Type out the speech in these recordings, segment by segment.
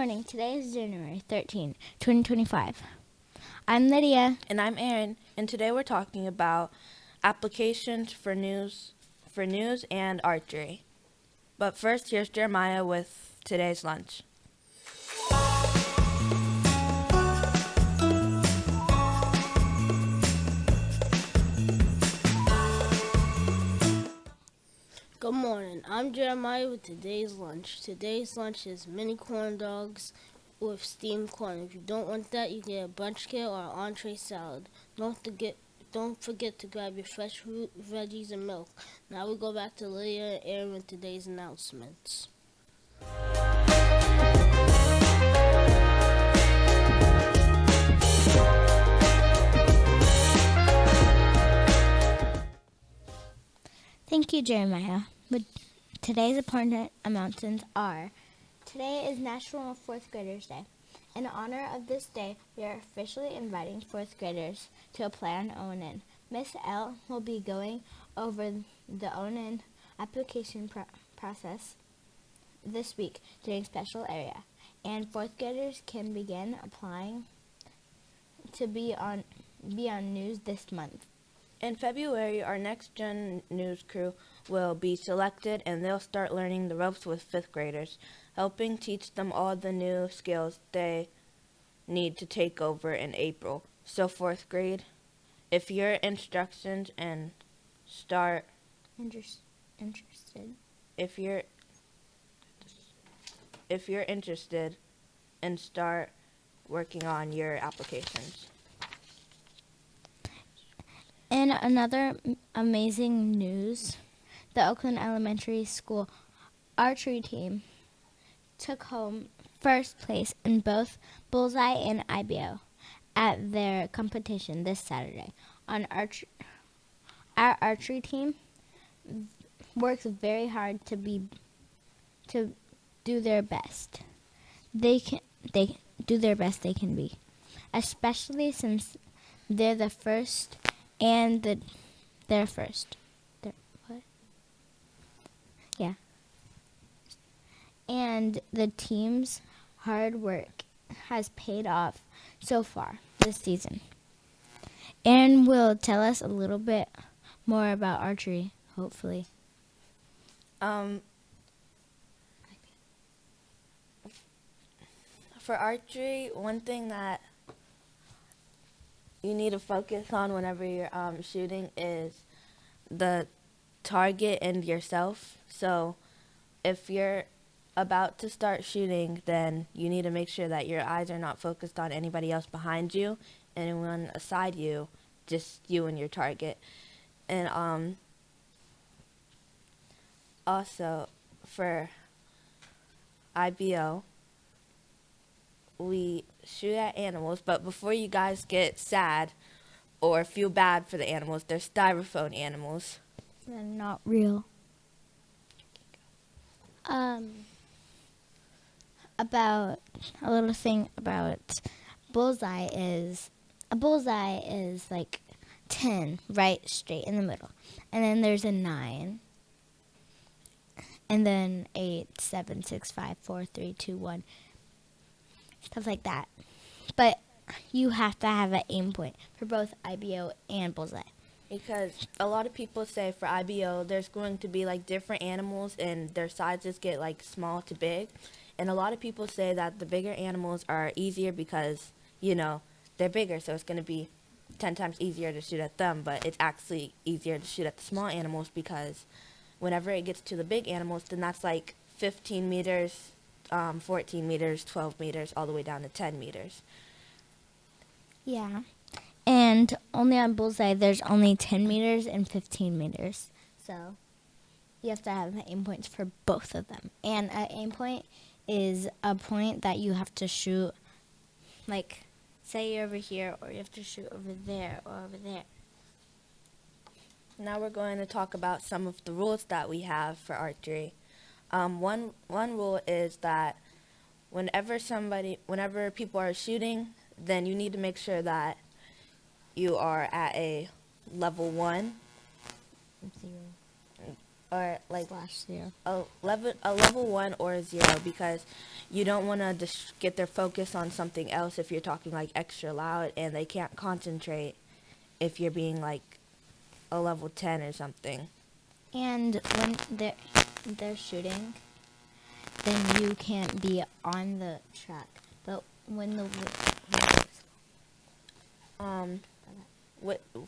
morning. Today is January 13, 2025. I'm Lydia. And I'm Aaron, and today we're talking about applications for news and archery. But first, here's Jeremiah with today's lunch. Good morning. I'm Jeremiah with today's lunch. Today's lunch is mini corn dogs with steamed corn. If you don't want that, you get a bunch kit or an entree salad. Don't forget to grab your fresh fruit, veggies, and milk. Now we go back to Lydia and Aaron with today's announcements. Thank you, Jeremiah. But today's important announcements are: today is National 4th Graders Day. In honor of this day, we are officially inviting 4th graders to apply on ONN. Miss L will be going over the ONN application process this week during special area, and 4th graders can begin applying to be on news this month. In February, our Next Gen News crew will be selected, and they'll start learning the ropes with 5th graders, helping teach them all the new skills they need to take over in April. So 4th grade, if you're interested and start Interested. if you're interested and start working on your applications. In another amazing news, the Oakland Elementary School archery team took home first place in both Bullseye and IBO at their competition this Saturday. Our archery team works very hard to do their best. They do their best they can be, especially since they're the first. And they're first. What? Yeah. And the team's hard work has paid off so far this season. Aaron will tell us a little bit more about archery, hopefully. For archery, one thing that you need to focus on whenever you're shooting is the target and yourself. So if you're about to start shooting, then you need to make sure that your eyes are not focused on anybody else behind you, anyone aside you, just you and your target. And also for IBO, we shoot at animals, but before you guys get sad or feel bad for the animals, they're styrofoam animals. They're not real. About a little thing about bullseye is like 10 right straight in the middle, and then there's a 9, and then 8, 7, 6, 5, 4, 3, 2, 1. Stuff like that. But you have to have an aim point for both IBO and bullseye. Because a lot of people say for IBO there's going to be like different animals and their sizes get like small to big. And a lot of people say that the bigger animals are easier because, they're bigger, so it's going to be 10 times easier to shoot at them. But it's actually easier to shoot at the small animals because whenever it gets to the big animals, then that's like 15 meters, 14 meters, 12 meters, all the way down to 10 meters. Yeah. And only on bullseye, there's only 10 meters and 15 meters. So you have to have aim points for both of them. And an aim point is a point that you have to shoot, like, say you're over here, or you have to shoot over there or over there. Now we're going to talk about some of the rules that we have for archery. One rule is that whenever people are shooting, then you need to make sure that you are at a level 1. or like /0. a level 1 or a 0, because you don't want to get their focus on something else if you're talking like extra loud, and they can't concentrate if you're being like a level 10 or something. And when they're shooting, then you can't be on the track. But when the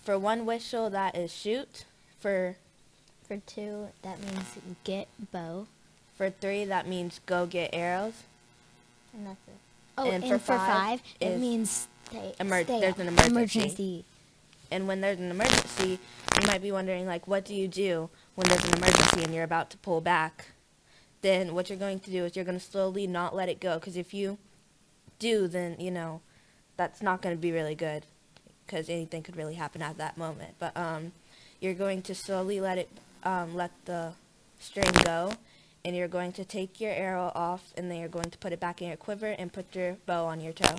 For one whistle, that is shoot. For 2, that means get bow. 3, that means go get arrows. And that's it. Oh, And and for for 5, it is means stay there's an emergency. And when there's an emergency, you might be wondering, like, what do you do when there's an emergency and you're about to pull back? Then what you're going to do is you're going to slowly not let it go, because if you do, then, that's not going to be really good, because anything could really happen at that moment. But you're going to slowly let the string go, and you're going to take your arrow off, and then you're going to put it back in your quiver and put your bow on your toe.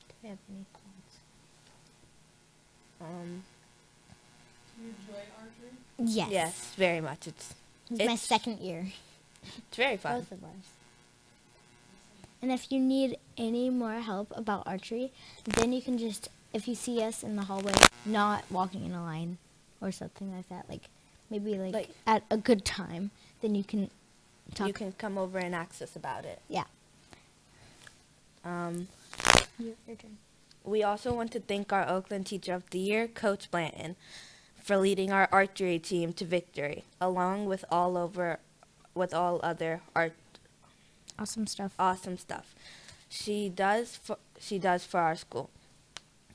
Do you have any thoughts? Do you enjoy archery? Yes. Yes, very much. It's my second year. It's very fun. Both of ours. And if you need any more help about archery, then you can just, if you see us in the hallway, not walking in a line or something like that, maybe at a good time, then you can talk. You can come over and ask us about it. Yeah. Your turn. We also want to thank our Oakland Teacher of the Year, Coach Blanton, for leading our archery team to victory, along with all other Awesome stuff. awesome stuff she does for our school.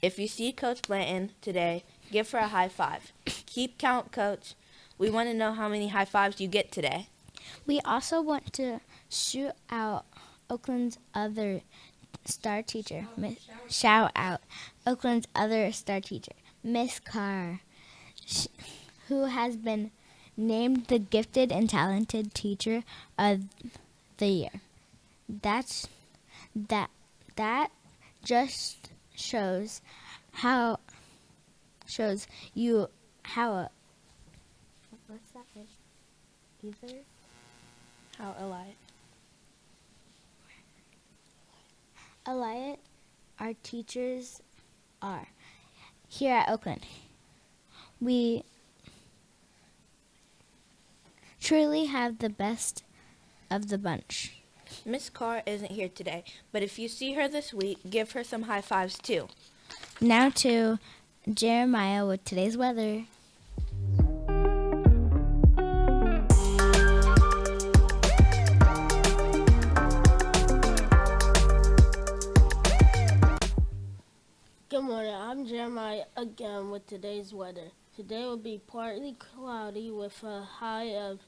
If you see Coach Blanton today, give her a high five. Keep count, Coach. We want to know how many high fives you get today. We also want to shoot out Oakland's other star teacher. Shout out Oakland's other star teacher, Miss Carr, who has been named the Gifted and Talented Teacher of the Year. That just shows you how what's that? Either How Eliot, our teachers are. Here at Oakland, we truly have the best of the bunch. Miss Carr isn't here today, but if you see her this week, give her some high fives too. Now to Jeremiah with today's weather. Good morning, I'm Jeremiah again with today's weather. Today will be partly cloudy with a high of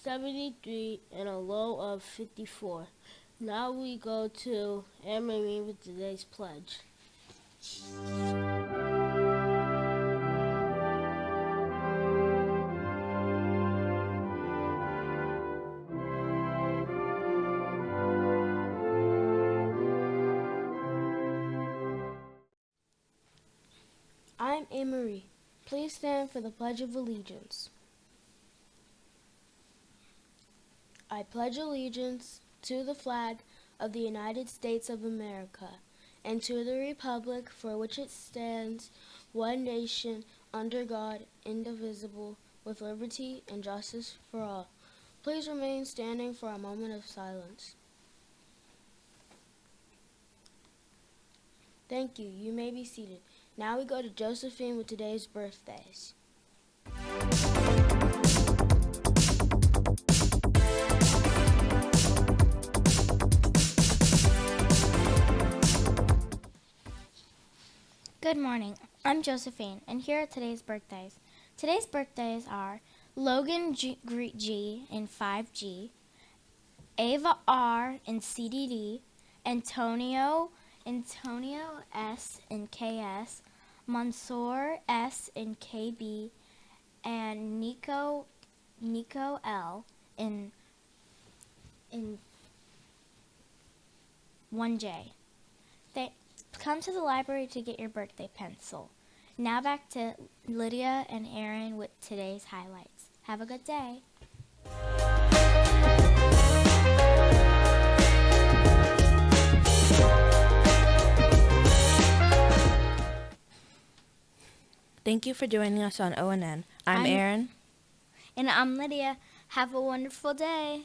73 and a low of 54. Now we go to Anne-Marie with today's pledge. I'm Anne-Marie. Please stand for the Pledge of Allegiance. I pledge allegiance to the flag of the United States of America and to the republic for which it stands, one nation, under God, indivisible, with liberty and justice for all. Please remain standing for a moment of silence. Thank you. You may be seated. Now we go to Josephine with today's birthdays. Good morning. I'm Josephine, and here are today's birthdays. Today's birthdays are Logan G in 5G, Ava R in CDD, Antonio S in KS, Mansoor S in KB, and Nico L in 1J. Come to the library to get your birthday pencil. Now back to Lydia and Aaron with today's highlights. Have a good day. Thank you for joining us on ONN. I'm Aaron. And I'm Lydia. Have a wonderful day.